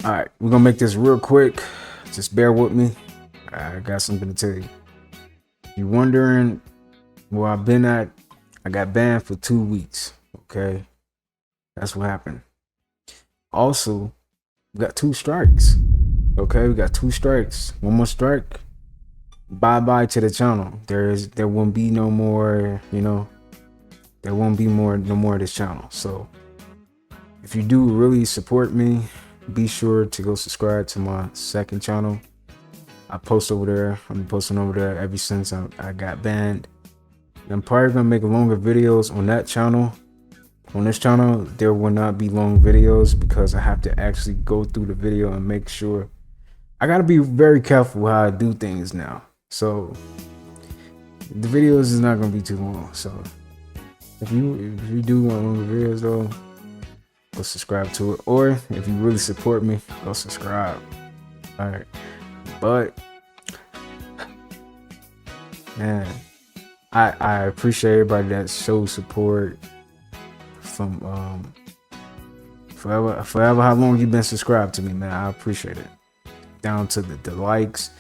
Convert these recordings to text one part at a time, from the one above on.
All right, we're gonna make this real quick. Just bear with me. I got something to tell you. If you're wondering where I've been at, I got banned for 2 weeks. Okay, that's what happened. Also, we got 2 strikes. Okay, we got 2 strikes. One more strike. Bye bye to the channel. There won't be no more. There won't be no more of this channel. So if you do really support me, be sure to go subscribe to my second channel. I post over there. I'm posting over there ever since I got banned. I'm probably gonna make longer videos on that channel. On this channel, there will not be long videos because I have to actually go through the video and make sure. I gotta be very careful how I do things now. So the videos is not gonna be too long. So if you do want longer videos though, go subscribe to it. Or if you really support me, go subscribe. All right, but man, I appreciate everybody that shows support from forever how long you've been subscribed to me, man. I appreciate it. Down to the likes,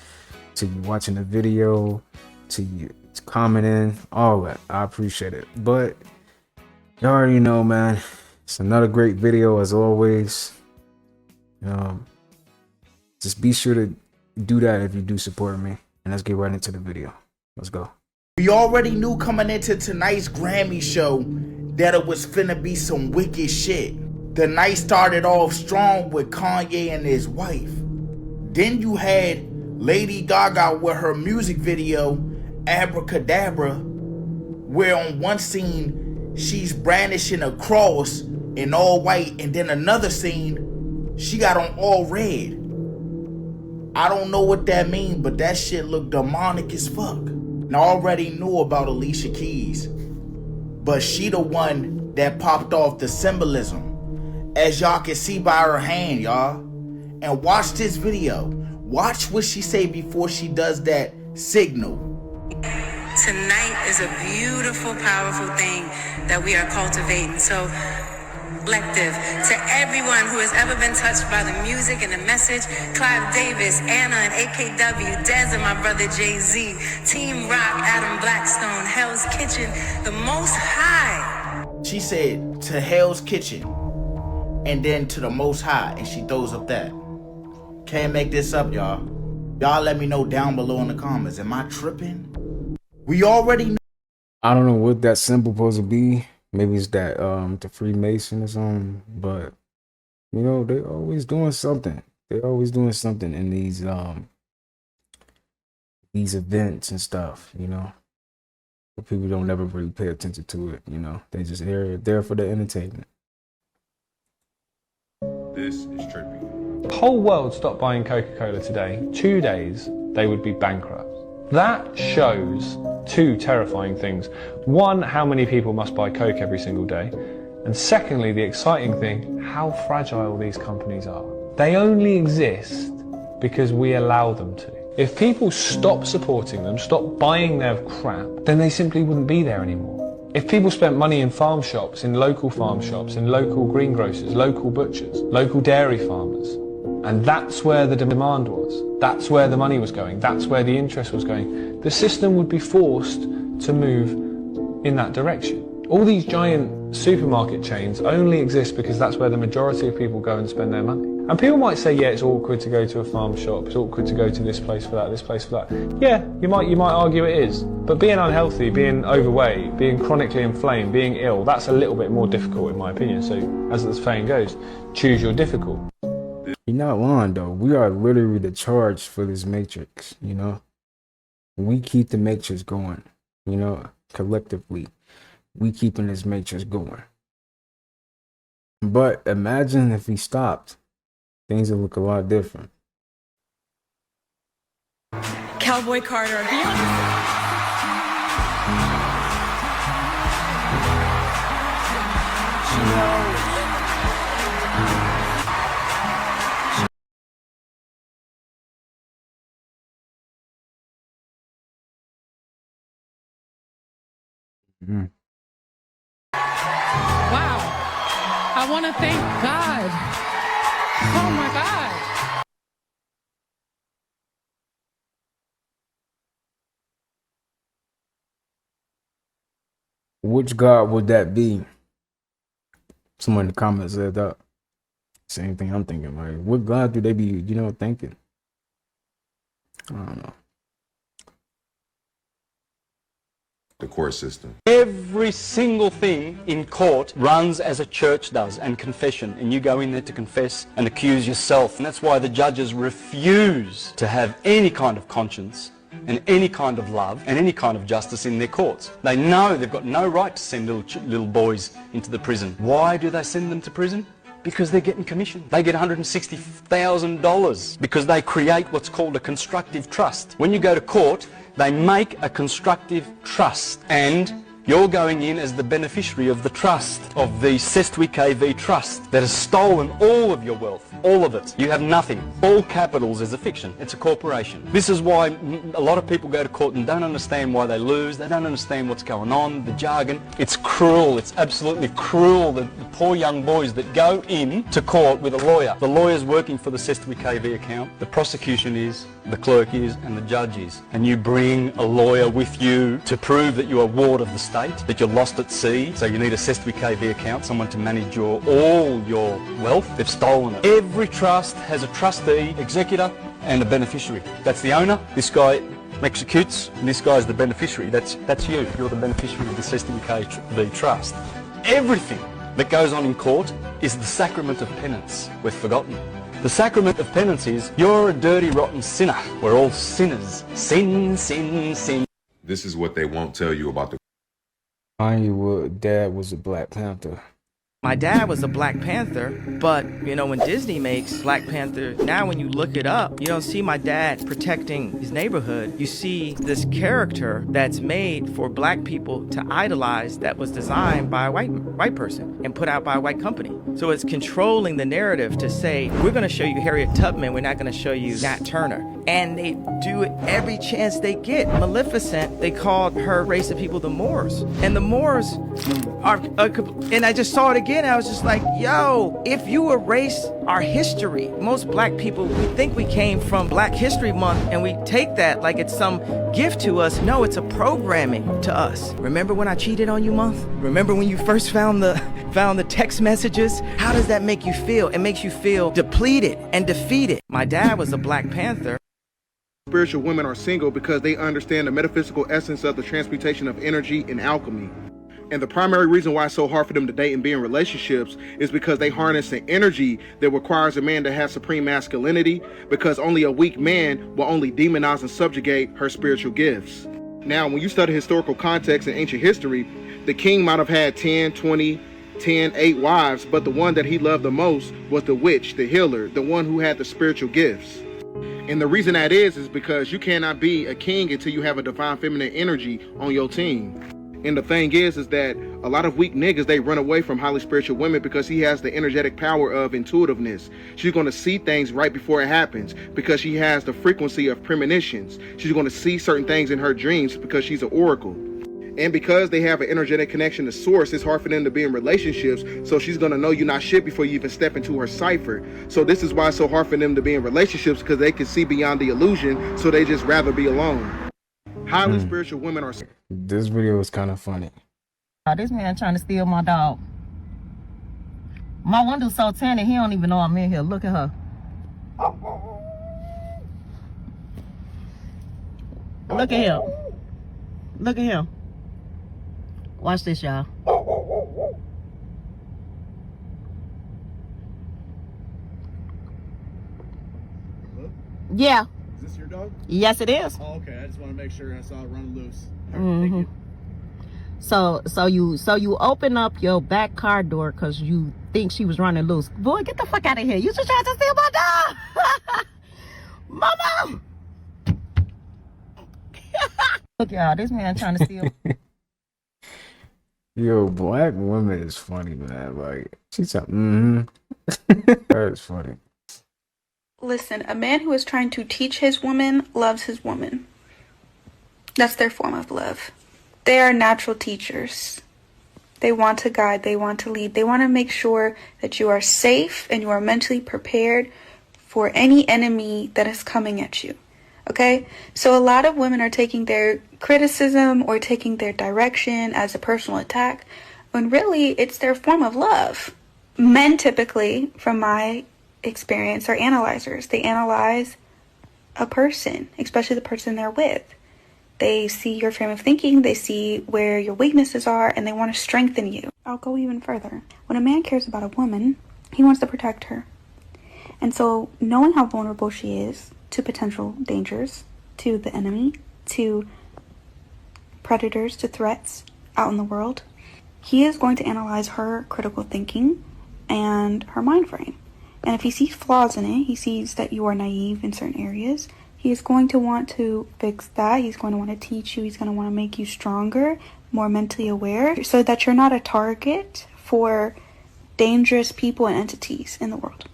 to you watching the video, to you commenting, all that. I appreciate it. But you already know, man, it's another great video as always. Just be sure to do that if you do support me. And let's get right into the video. Let's go. We already knew coming into tonight's Grammy show that it was finna be some wicked shit. The night started off strong with Kanye and his wife. Then you had Lady Gaga with her music video, Abracadabra, where on one scene, she's brandishing a cross in all white, and then another scene, she got on all red. I don't know what that means, but that shit looked demonic as fuck. And I already knew about Alicia Keys, but she the one that popped off the symbolism, as y'all can see by her hand, y'all. And watch this video. Watch what she say before she does that signal. Tonight is a beautiful, powerful thing that we are cultivating. So, collective, to everyone who has ever been touched by the music and the message, Clive Davis, Anna and AKW, Dez and my brother Jay-Z, Team Rock, Adam Blackstone, Hell's Kitchen, the Most High. She said to Hell's Kitchen and then to the Most High, and she throws up that. Can't make this up, y'all. Y'all let me know down below in the comments. Am I tripping? We already know. I don't know what that symbol supposed to be. Maybe it's that the Freemason or something, but they always doing something. They always doing something in these events and stuff, But people don't ever really pay attention to it, They just there for the entertainment. This is trippy. The whole world stopped buying Coca-Cola today. 2 days, they would be bankrupt. That shows 2 terrifying things. One, how many people must buy Coke every single day. And secondly, the exciting thing, how fragile these companies are. They only exist because we allow them to. If people stop supporting them, stop buying their crap, then they simply wouldn't be there anymore. If people spent money in farm shops, in local farm shops, in local greengrocers, local butchers, local dairy farmers, and that's where the demand was, that's where the money was going, that's where the interest was going, the system would be forced to move in that direction. All these giant supermarket chains only exist because that's where the majority of people go and spend their money. And people might say, yeah, it's awkward to go to a farm shop, it's awkward to go to this place for that, this place for that. Yeah, you might argue it is. But being unhealthy, being overweight, being chronically inflamed, being ill, that's a little bit more difficult in my opinion. So, as the saying goes, choose your difficult. You're not lying though. We are literally the charge for this matrix, We keep the matrix going, collectively. We keeping this matrix going. But imagine if we stopped, things would look a lot different. Cowboy Carter, Wow. I want to thank God. Oh my God. Which God would that be? Someone in the comments said that. Same thing I'm thinking. Like, what God do they be, thinking? I don't know. The court system. Every single thing in court runs as a church does, and confession, and you go in there to confess and accuse yourself. And that's why the judges refuse to have any kind of conscience and any kind of love and any kind of justice in their courts. They know they've got no right to send little boys into the prison. Why do they send them to prison? Because they're getting commission. They get $160,000 because they create what's called a constructive trust. When you go to court, they make a constructive trust, and you're going in as the beneficiary of the trust, of the KV trust that has stolen all of your wealth, all of it. You have nothing. All capitals is a fiction. It's a corporation. This is why a lot of people go to court and don't understand why they lose. They don't understand what's going on, the jargon. It's cruel. It's absolutely cruel, the poor young boys that go in to court with a lawyer. The lawyer's working for the KV account. The prosecution is, the clerk is, and the judge is. And you bring a lawyer with you to prove that you are ward of the state, that you're lost at sea, so you need a KV account, someone to manage all your wealth. They've stolen it. Every trust has a trustee, executor, and a beneficiary. That's the owner. This guy executes, and this guy's the beneficiary. That's you. You're the beneficiary of the KV trust. Everything that goes on in court is the sacrament of penance. We've forgotten. The sacrament of penance is, you're a dirty, rotten sinner. We're all sinners. Sin, sin, sin. This is what they won't tell you about the My dad was a Black Panther. My dad was a Black Panther, but, when Disney makes Black Panther, now when you look it up, you don't see my dad protecting his neighborhood. You see this character that's made for Black people to idolize, that was designed by a white person and put out by a white company. So it's controlling the narrative to say, we're going to show you Harriet Tubman, we're not going to show you Nat Turner. And they do it every chance they get. Maleficent, they called her race of people the Moors. And the Moors are and I just saw it again. I was just like, yo, if you erase our history, most Black people, we think we came from Black History Month and we take that like it's some gift to us. No, it's a programming to us. Remember when I cheated on you month? Remember when you first found the text messages? How does that make you feel? It makes you feel depleted and defeated. My dad was a Black Panther. Spiritual women are single because they understand the metaphysical essence of the transmutation of energy and alchemy. And the primary reason why it's so hard for them to date and be in relationships is because they harness an energy that requires a man to have supreme masculinity, because only a weak man will only demonize and subjugate her spiritual gifts. Now, when you study historical context and ancient history, the king might have had 10, 20, 10, 8 wives, but the one that he loved the most was the witch, the healer, the one who had the spiritual gifts. And the reason that is because you cannot be a king until you have a divine feminine energy on your team. And the thing is that a lot of weak niggas, they run away from highly spiritual women because he has the energetic power of intuitiveness. She's going to see things right before it happens because she has the frequency of premonitions. She's going to see certain things in her dreams because she's an oracle. And because they have an energetic connection to source, it's hard for them to be in relationships. So she's going to know you're not shit before you even step into her cipher. So this is why it's so hard for them to be in relationships, because they can see beyond the illusion. So they just rather be alone. Highly spiritual women are... This video is kind of funny. This man trying to steal my dog. My window's so tinted, he don't even know I'm in here. Look at her. Look at him. Look at him. Watch this, y'all. Yeah. Is this your dog? Yes, it is. Oh, okay. I just want to make sure I saw it run loose. Mm-hmm. Thank you. So you open up your back car door because you think she was running loose. Boy, get the fuck out of here. You just tried to steal my dog. Mama. Look, y'all, this man trying to steal. Yo, Black women is funny, man. Like, she's like, That's funny. Listen, a man who is trying to teach his woman loves his woman. That's their form of love. They are natural teachers. They want to guide, they want to lead. They want to make sure that you are safe and you are mentally prepared for any enemy that is coming at you. Okay? So a lot of women are taking their criticism or taking their direction as a personal attack, when really it's their form of love. Men typically, from my experience, are analyzers. They analyze a person, especially the person they're with. They see your frame of thinking, they see where your weaknesses are, and they want to strengthen you. I'll go even further. When a man cares about a woman, he wants to protect her. And so knowing how vulnerable she is to potential dangers, to the enemy, to predators, to threats out in the world, he is going to analyze her critical thinking and her mind frame. And if he sees flaws in it, he sees that you are naive in certain areas, he is going to want to fix that. He's going to want to teach you. He's going to want to make you stronger, more mentally aware, so that you're not a target for dangerous people and entities in the world.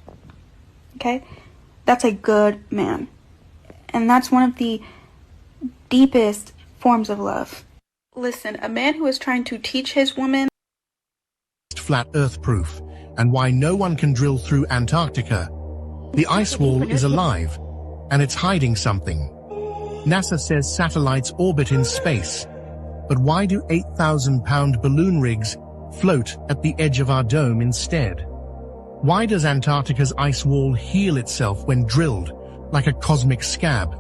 Okay? That's a good man. And that's one of the deepest forms of love. Listen, a man who is trying to teach his woman flat earth proof, and why no one can drill through Antarctica. The ice wall is alive, and it's hiding something. NASA says satellites orbit in space, but why do 8,000-pound balloon rigs float at the edge of our dome instead? Why does Antarctica's ice wall heal itself when drilled, like a cosmic scab?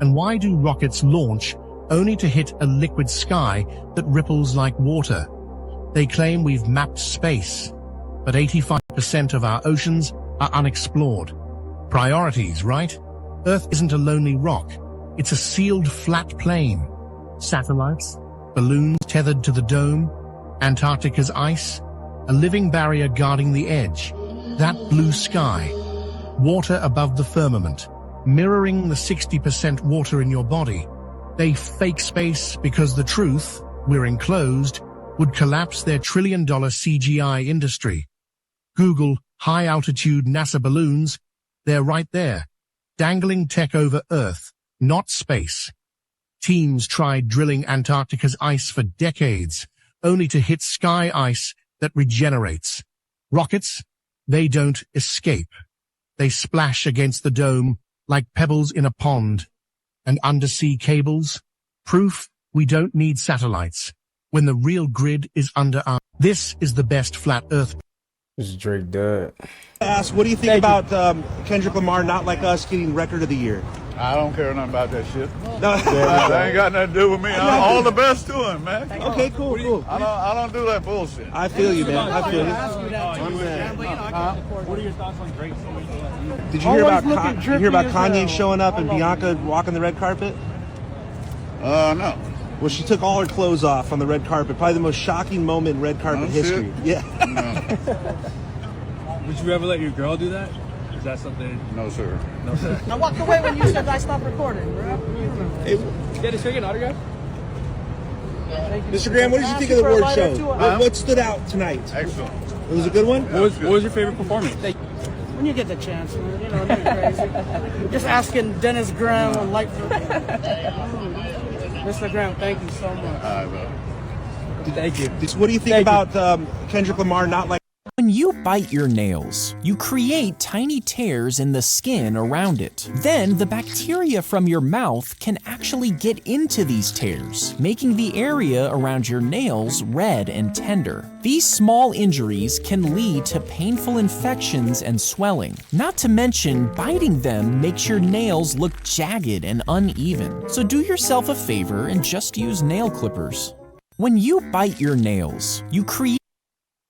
And why do rockets launch only to hit a liquid sky that ripples like water? They claim we've mapped space, but 85% of our oceans are unexplored. Priorities, right? Earth isn't a lonely rock. It's a sealed flat plain. Satellites, balloons tethered to the dome, Antarctica's ice, a living barrier guarding the edge, that blue sky, water above the firmament, mirroring the 60% water in your body. They fake space because the truth, we're enclosed, would collapse their trillion-dollar CGI industry. Google high-altitude NASA balloons. They're right there, dangling tech over Earth, not space. Teams tried drilling Antarctica's ice for decades, only to hit sky ice that regenerates. Rockets, they don't escape. They splash against the dome like pebbles in a pond. And undersea cables? Proof we don't need satellites, when the real grid is under our... This is the best flat Earth. This is Drake Dud. Ask, what do you think about Kendrick Lamar, Not Like Us, getting Record of the Year? I don't care nothing about that shit. No. That ain't got nothing to do with me. All the best to him, man. Okay, cool. I don't do that bullshit. I feel you, man. I feel you. What are your thoughts on Drake's? Did you hear about Kanye showing up and Bianca walking the red carpet? No. Well, she took all her clothes off on the red carpet. Probably the most shocking moment in red carpet history. Shit. Yeah. No. Would you ever let your girl do that? Is that something? No, sir. No, sir. I walked away when you said I stopped recording, bro. Hey, get a second autograph? Mr. Graham, what did you think of the award show? What stood out tonight? Excellent. It was a good one? What was your favorite performance? When you get the chance, man. You know, nothing crazy. Just asking Dennis Graham on light. Mr. Graham, thank you so much. All right, bro. Thank you. What do you think about Kendrick Lamar, Not Like... When you bite your nails, you create tiny tears in the skin around it. Then the bacteria from your mouth can actually get into these tears, making the area around your nails red and tender. These small injuries can lead to painful infections and swelling. Not to mention, biting them makes your nails look jagged and uneven. So do yourself a favor and just use nail clippers. When you bite your nails, you create...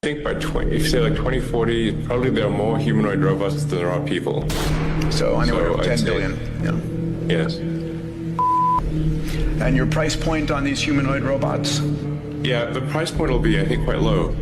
I think by if you say like 2040, probably there are more humanoid robots than there are people. So anywhere from 10 billion. Yeah. Yes. And your price point on these humanoid robots? Yeah, the price point will be, I think, quite low.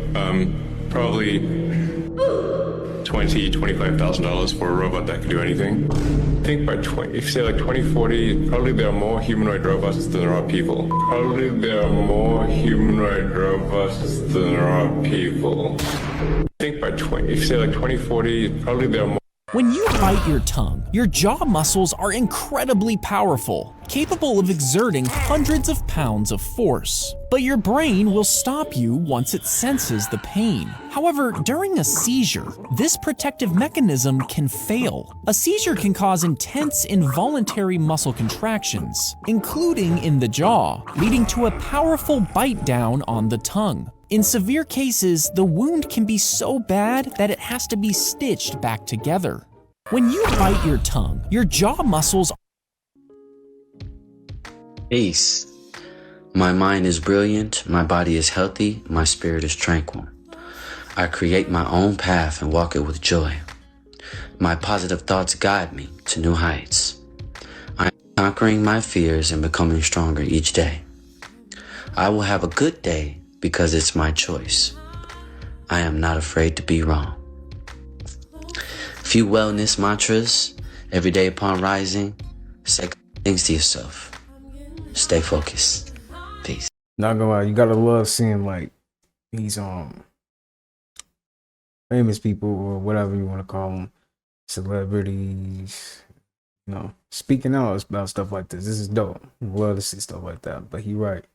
Probably $25,000 for a robot that can do anything. I think by if you say like 2040, probably there are more humanoid robots than there are people. Probably there are more humanoid robots than there are people. I think by if you say like 2040, probably there are more. When you bite your tongue, your jaw muscles are incredibly powerful, capable of exerting hundreds of pounds of force. But your brain will stop you once it senses the pain. However, during a seizure, this protective mechanism can fail. A seizure can cause intense involuntary muscle contractions, including in the jaw, leading to a powerful bite down on the tongue. In severe cases, the wound can be so bad that it has to be stitched back together. When you bite your tongue, your jaw muscles. Peace. My mind is brilliant, my body is healthy, my spirit is tranquil. I create my own path and walk it with joy. My positive thoughts guide me to new heights. I am conquering my fears and becoming stronger each day. I will have a good day because it's my choice. I am not afraid to be wrong. Few wellness mantras every day upon rising. Say things to yourself. Stay focused. Peace. Not gonna lie, you gotta love seeing like these famous people or whatever you want to call them, celebrities, you know, speaking out about stuff like this. This is dope. Love to see stuff like that. But he right.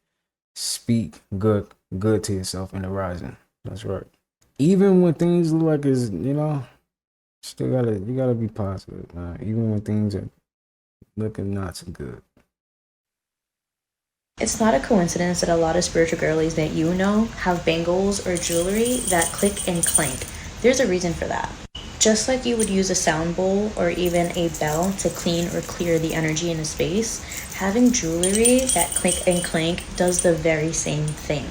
Speak good to yourself in the rising. That's right. Even when things look like it's, you know, you gotta be positive, man. Even when things are looking not so good. It's not a coincidence that a lot of spiritual girlies that you know have bangles or jewelry that click and clank. There's a reason for that. Just like you would use a sound bowl or even a bell to clean or clear the energy in a space, having jewelry that click and clank does the very same thing.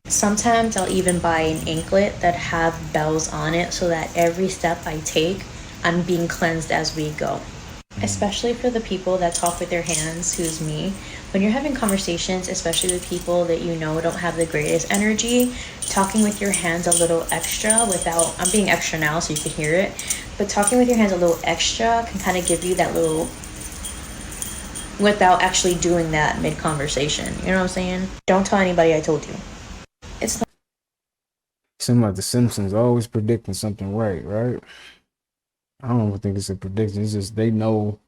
Sometimes I'll even buy an anklet that have bells on it so that every step I take, I'm being cleansed as we go. Especially for the people that talk with their hands, who's me. When you're having conversations, especially with people that you know don't have the greatest energy, talking with your hands a little extra without, I'm being extra now so you can hear it, but talking with your hands a little extra can kind of give you that little, without actually doing that mid-conversation. You know what I'm saying? Don't tell anybody I told you. It's not. Seems like the Simpsons always predicting something right? I don't think it's a prediction. It's just they know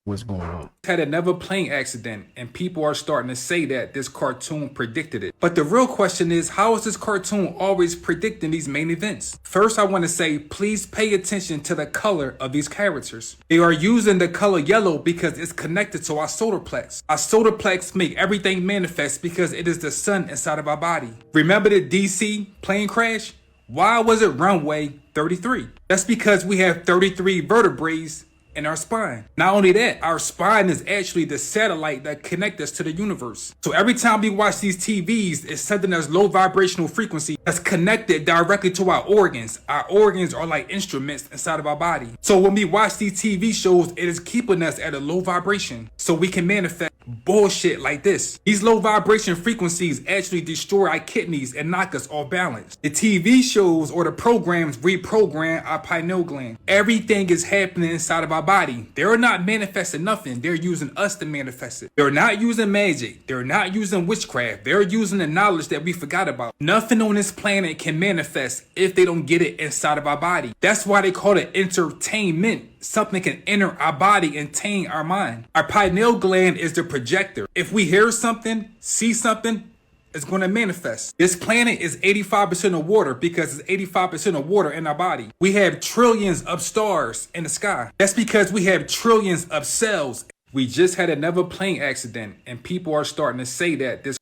what's going on. Had another plane accident, and people are starting to say that this cartoon predicted it. But the real question is, how is this cartoon always predicting these main events? First, I want to say, please pay attention to the color of these characters. They are using the color yellow because it's connected to our solar plex. Our solar plex make everything manifest because it is the sun inside of our body. Remember the DC plane crash? Why was it runway 33? That's because we have 33 vertebrae in our spine. Not only that, our spine is actually the satellite that connects us to the universe. So every time we watch these TVs, it's sending us low vibrational frequency that's connected directly to our organs. Our organs are like instruments inside of our body. So when we watch these TV shows, it is keeping us at a low vibration so we can manifest bullshit like this. These low vibration frequencies actually destroy our kidneys and knock us off balance. The TV shows or the programs reprogram our pineal gland. Everything is happening inside of our body. They're not manifesting nothing. They're using us to manifest it. They're not using magic. They're not using witchcraft. They're using the knowledge that we forgot about. Nothing on this planet can manifest if they don't get it inside of our body. That's why they call it entertainment. Something can enter our body and taint our mind. Our pineal gland is the projector. If we hear something, see something, it's going to manifest. This planet is 85% of water because it's 85% of water in our body. We have trillions of stars in the sky. That's because we have trillions of cells. We just had another plane accident, and people are starting to say that this.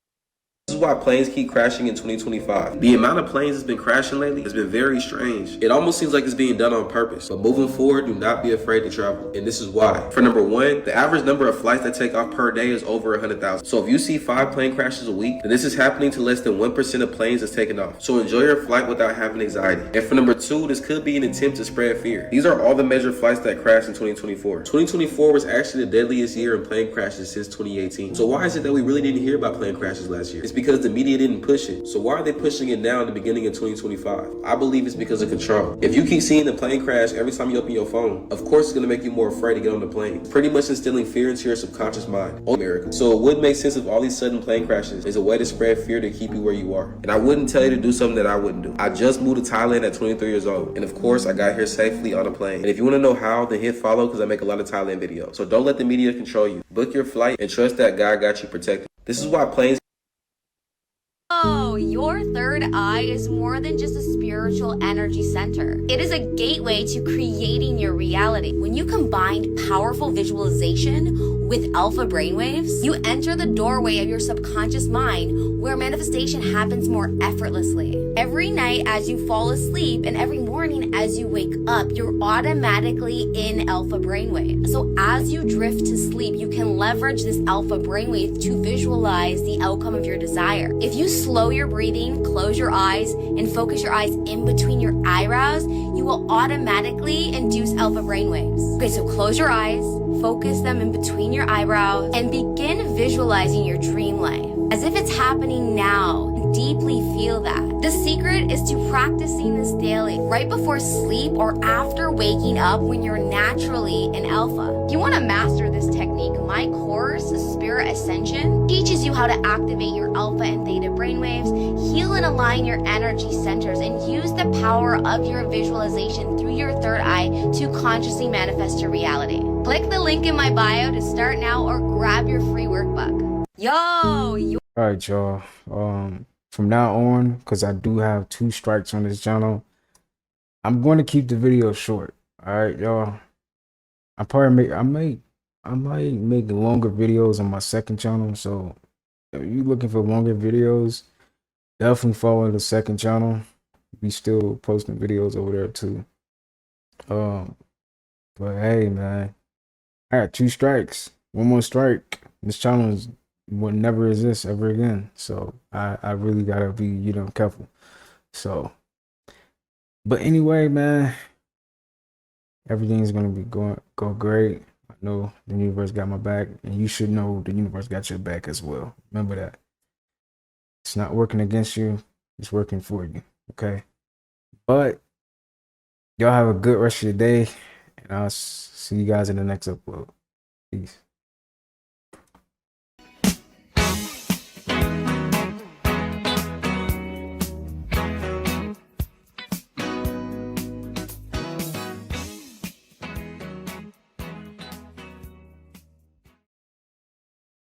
This is why planes keep crashing in 2025. The amount of planes that's been crashing lately has been very strange. It almost seems like it's being done on purpose. But moving forward, do not be afraid to travel. And this is why. For number one, the average number of flights that take off per day is over 100,000. So if you see 5 plane crashes a week, then this is happening to less than 1% of planes that's taking off. So enjoy your flight without having anxiety. And for number two, this could be an attempt to spread fear. These are all the major flights that crashed in 2024. 2024 was actually the deadliest year in plane crashes since 2018. So why is it that we really didn't hear about plane crashes last year? It's because because the media didn't push it. So why are they pushing it now in the beginning of 2025? I believe it's because of control. If you keep seeing the plane crash every time you open your phone, of course it's going to make you more afraid to get on the plane. Pretty much instilling fear into your subconscious mind. America. So it wouldn't make sense if all these sudden plane crashes is a way to spread fear to keep you where you are. And I wouldn't tell you to do something that I wouldn't do. I just moved to Thailand at 23 years old. And of course I got here safely on a plane. And if you want to know how, then hit follow because I make a lot of Thailand videos. So don't let the media control you. Book your flight and trust that God got you protected. This is why planes. Oh, your third eye is more than just a spiritual energy center. It is a gateway to creating your reality. When you combine powerful visualization with alpha brainwaves, you enter the doorway of your subconscious mind where manifestation happens more effortlessly. Every night as you fall asleep and every morning as you wake up, you're automatically in alpha brainwave. So as you drift to sleep, you can leverage this alpha brainwave to visualize the outcome of your desire. If you slow your breathing, close your eyes, and focus your eyes in between your eyebrows, you will automatically induce alpha brainwaves. Okay, so close your eyes, focus them in between your eyebrows, and begin visualizing your dream life as if it's happening now. Deeply feel that. The secret is to practicing this daily, right before sleep or after waking up when you're naturally in alpha. If you want to master this technique, my course, Spirit Ascension, teaches you how to activate your alpha and theta brainwaves, heal and align your energy centers, and use the power of your visualization through your third eye to consciously manifest your reality. Click the link in my bio to start now or grab your free workbook. All right, y'all. From now on, because I do have 2 strikes on this channel, I'm going to keep the video short. All right, y'all. I might make longer videos on my second channel. So if you're looking for longer videos, definitely follow the second channel. We still posting videos over there too. But hey, man, I got 2 strikes. One more strike. This channel will never exist ever again. So I really gotta be, careful. So, but anyway, man, everything's gonna go great. I know the universe got my back, and you should know the universe got your back as well. Remember that. It's not working against you, it's working for you. Okay. But y'all have a good rest of your day, and I'll see you guys in the next upload. Peace.